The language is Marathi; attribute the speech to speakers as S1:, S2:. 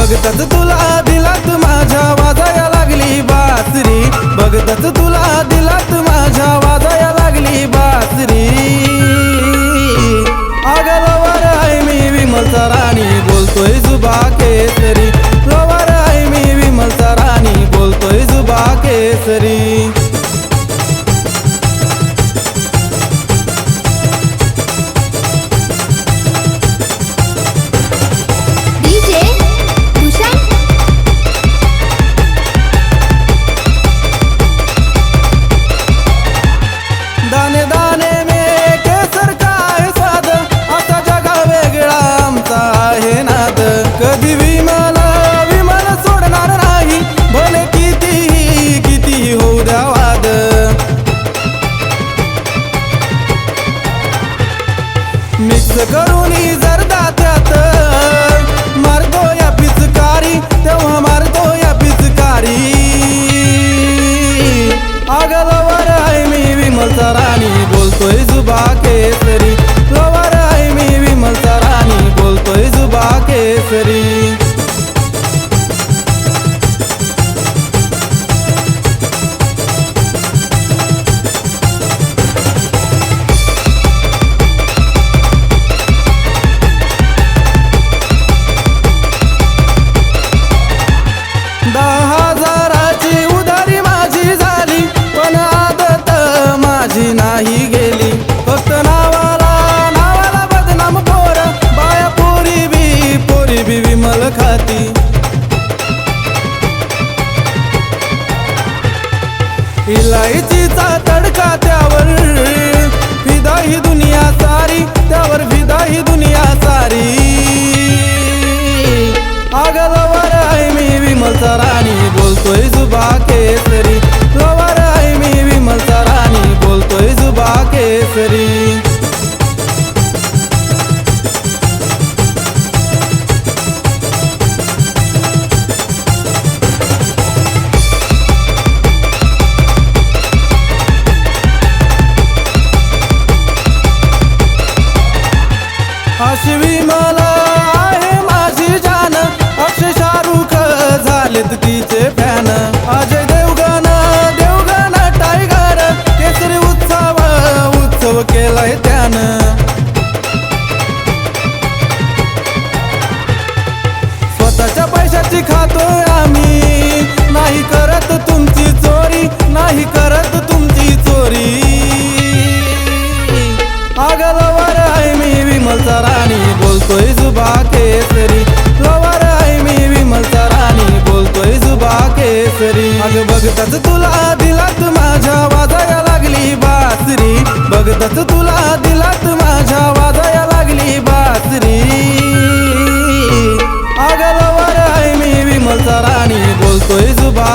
S1: बघतच तुला दिलात माझ्या वाजाया लागली बासरी, बघतच तुला दिलात माझ्या वाजाया लागली बासरी। अग लवर आहे मी विमलचा राणी, बोलतोय जुबा केसरी, लवर आहे मी विमलचा राणी, बोलतोय जुबा केसरी। दाने दाने में केसर का है स्वाद, असा जगा वेगळा आमचा आहे नाद। कधी विमल विमल सोडणार नाही, भले कितीही कितीही होऊ द्या वाद। मिक्स करून जर्दा त्यात मारतो या पिचकारी, तेव्हा मारतो या पिचकारी। अग लवर आहे मी विमलचा राणी, बोलतोय जुबा केसरी, लवर आहे मी विमलचा राणी, बोलतोय जुबा केसरी। नाही गेली फक्त नावाला नावाला बदनाम पोर, बाया पोरी बी विमल खाती। इलायचीचा तडका त्यावर फिदा ही दुनिया सारी, त्यावर फिदा ही दुनिया सारी। अग लवर आहे मी विमलचा राणी, बोलतोय जुबा केसरी, लवर आहे मी विमलचा राणी, बोलतोय जुबा केसरी। अशी विमल आहे माझी जान, अक्षय शाहरुख झालेत तिचे फॅन। अजय देवगण देवगण टायगर, केसरी उत्सव उत्सव केलाय त्यानं। स्वतःच्या पैशाची खातोय आम्ही, नाही करत तुमची चोरी, नाही करत तुमची चोरी। अग लवर आहे मी विमलचा राणी, बोलतोय जुबा केसरी, लवर आहे मी विमलचा राणी, बोलतोय जुबा केसरी। अग बघतच तुला दिलात माझ्या वाजाया लागली बासरी, बघतच तुला दिलात माझ्या वाजाया लागली बासरी। अग लवर आहे मी विमलचा राणी, बोलतोय जुबा